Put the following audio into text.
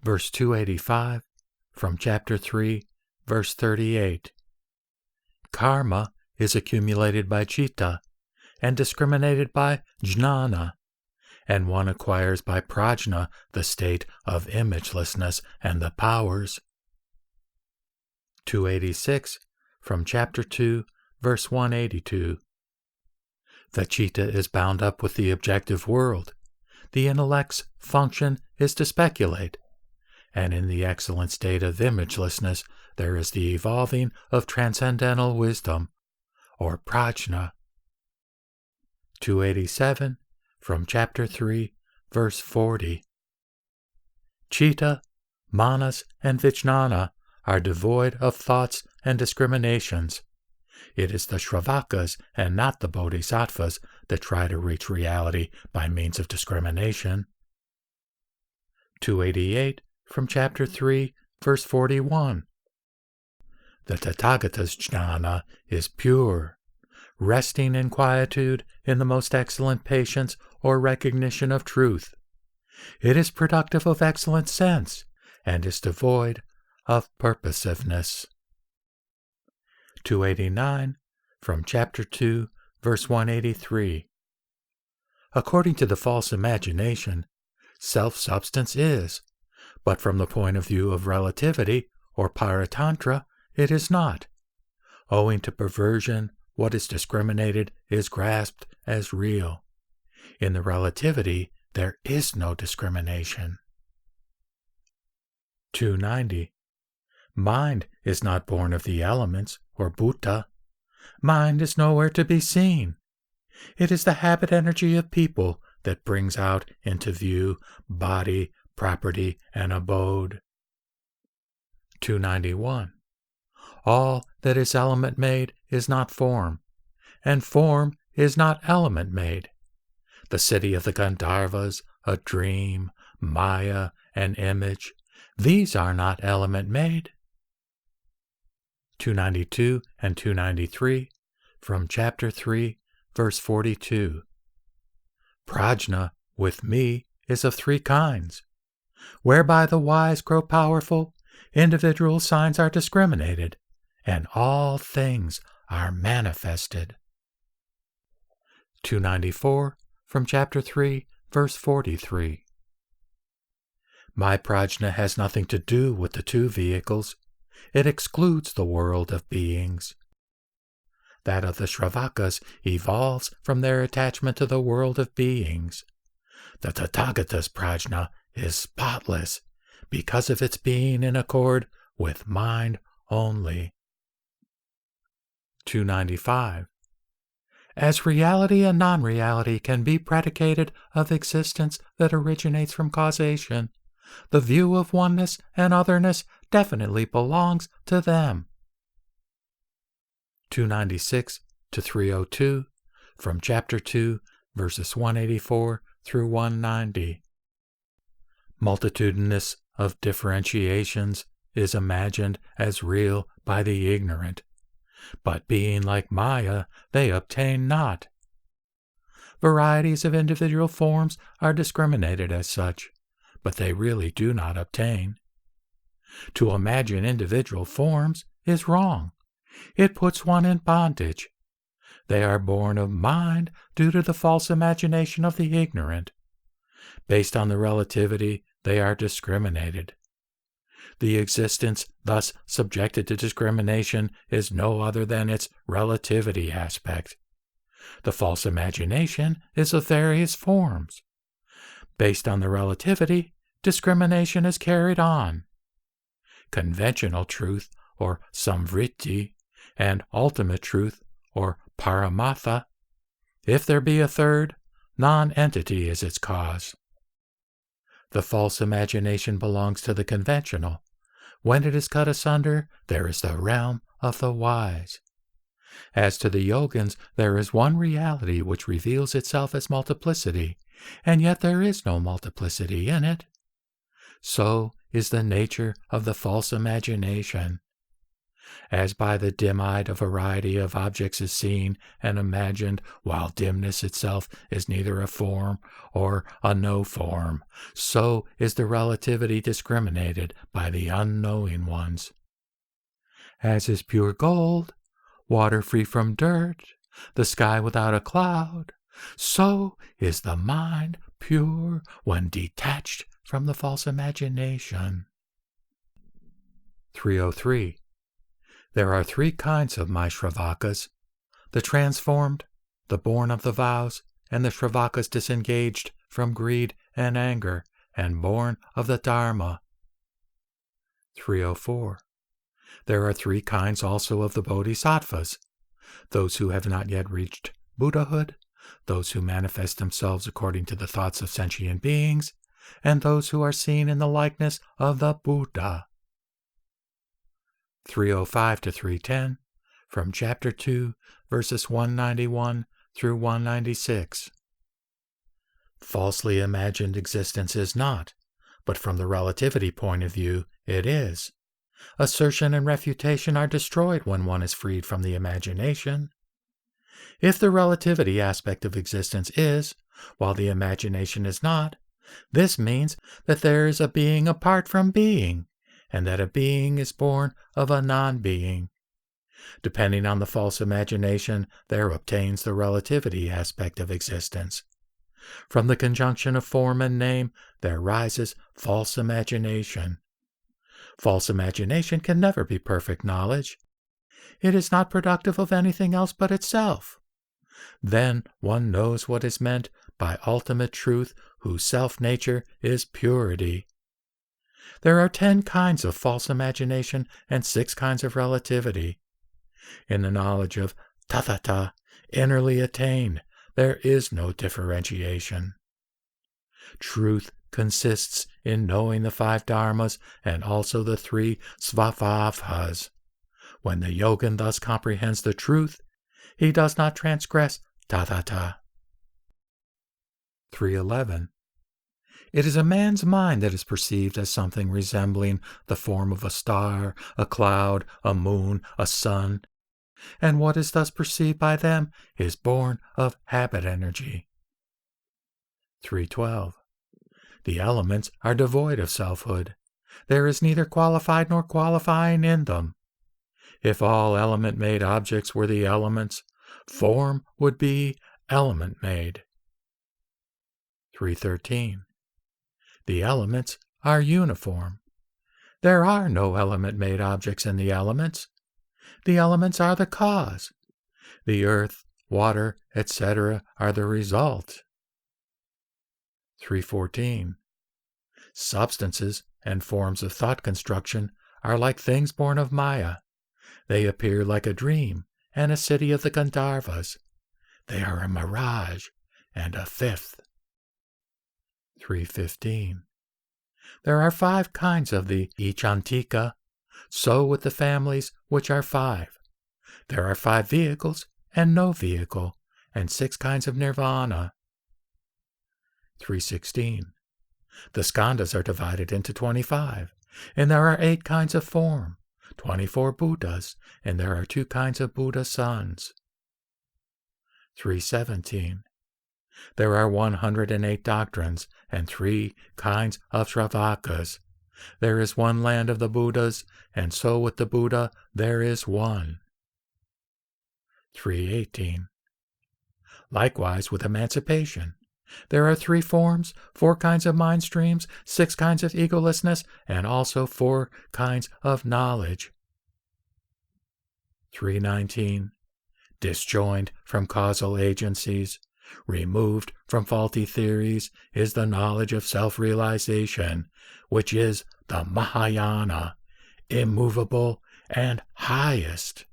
verse 285 from chapter 3, verse 38. Karma is accumulated by citta and discriminated by jnana, and one acquires by prajna the state of imagelessness and the powers. 286 from chapter 2, verse 182. The citta is bound up with the objective world. The intellect's function is to speculate, and in the excellent state of imagelessness there is the evolving of transcendental wisdom, or prajna. 287 from chapter 3, verse 40. Citta, manas, and vijnana are devoid of thoughts and discriminations. It is the Shravakas and not the Bodhisattvas that try to reach reality by means of discrimination. 288 from chapter 3, verse 41. The Tathagata's jnana is pure, resting in quietude in the most excellent patience or recognition of truth. It is productive of excellent sense and is devoid of purposiveness. 289 from chapter 2, verse 183. According to the false imagination, self-substance is, but from the point of view of relativity or paratantra, it is not. Owing to perversion, what is discriminated is grasped as real. In the relativity, there is no discrimination. 290. Mind is not born of the elements, or bhuta. Mind is nowhere to be seen. It is the habit energy of people that brings out into view body, property, and abode. 291. All that is element-made is not form, and form is not element-made. The city of the Gandharvas, a dream, Maya, an image, these are not element-made. 292 and 293 from chapter 3, verse 42. Prajna, with me, is of three kinds. Whereby the wise grow powerful, individual signs are discriminated, and all things are manifested. 294 from chapter 3, verse 43. My prajna has nothing to do with the two vehicles. It excludes the world of beings. That of the Shravakas evolves from their attachment to the world of beings. The Tathagata's prajna is spotless because of its being in accord with mind only. 295. As reality and non-reality can be predicated of existence that originates from causation, the view of oneness and otherness definitely belongs to them. 296 to 302 from chapter 2, verses 184 through 190. Multitudinous of differentiations is imagined as real by the ignorant, but being like Maya, they obtain not. Varieties of individual forms are discriminated as such, but they really do not obtain. To imagine individual forms is wrong. It puts one in bondage. They are born of mind due to the false imagination of the ignorant. Based on the relativity, they are discriminated. The existence thus subjected to discrimination is no other than its relativity aspect. The false imagination is of various forms. Based on the relativity, discrimination is carried on. Conventional truth, or samvritti, and ultimate truth, or paramatha. If there be a third, non-entity is its cause. The false imagination belongs to the conventional. When it is cut asunder, there is the realm of the wise. As to the yogins, there is one reality which reveals itself as multiplicity, and yet there is no multiplicity in it. So is the nature of the false imagination. As by the dim-eyed a variety of objects is seen and imagined, while dimness itself is neither a form or a no form, so is the relativity discriminated by the unknowing ones. As is pure gold, water free from dirt, the sky without a cloud, so is the mind pure when detached from the false imagination. 303. There are three kinds of my Shravakas: the transformed, the born of the vows, and the Shravakas disengaged from greed and anger, and born of the Dharma. 304. There are three kinds also of the Bodhisattvas: those who have not yet reached Buddhahood, those who manifest themselves according to the thoughts of sentient beings, and those who are seen in the likeness of the Buddha. 305 to 310, from Chapter 2, verses 191 through 196. Falsely imagined existence is not, but from the relativity point of view, it is. Assertion and refutation are destroyed when one is freed from the imagination. If the relativity aspect of existence is, while the imagination is not, this means that there is a being apart from being, and that a being is born of a non-being. Depending on the false imagination, there obtains the relativity aspect of existence. From the conjunction of form and name, there rises false imagination. False imagination can never be perfect knowledge. It is not productive of anything else but itself. Then one knows what is meant by ultimate truth, whose self-nature is purity. There are 10 kinds of false imagination and 6 kinds of relativity. In the knowledge of tathata, innerly attained, there is no differentiation. Truth consists in knowing the 5 dharmas and also the 3 svabhavas. When the yogin thus comprehends the truth, he does not transgress tathata. 311. It is a man's mind that is perceived as something resembling the form of a star, a cloud, a moon, a sun, and what is thus perceived by them is born of habit energy. 312. The elements are devoid of selfhood. There is neither qualified nor qualifying in them. If all element-made objects were the elements, form would be element-made. 313. The elements are uniform. There are no element-made objects in the elements. The elements are the cause. The earth, water, etc. are the result. 314. Substances and forms of thought construction are like things born of Maya. They appear like a dream and a city of the Gandharvas. They are a mirage and a fifth. 315. There are 5 kinds of the Ichantika, so with the families, which are 5. There are 5 vehicles and no vehicle, and 6 kinds of nirvana. 316. The skandhas are divided into 25, and there are 8 kinds of form, 24 Buddhas, and there are 2 kinds of Buddha sons. 317. There are 108 doctrines and 3 kinds of Shravakas. There is one land of the Buddhas, and so with the Buddha there is one. 318. Likewise with emancipation. There are 3 forms, 4 kinds of mind streams, 6 kinds of egolessness, and also 4 kinds of knowledge. 319. Disjoined from causal agencies, removed from faulty theories, is the knowledge of self-realization, which is the Mahayana, immovable and highest.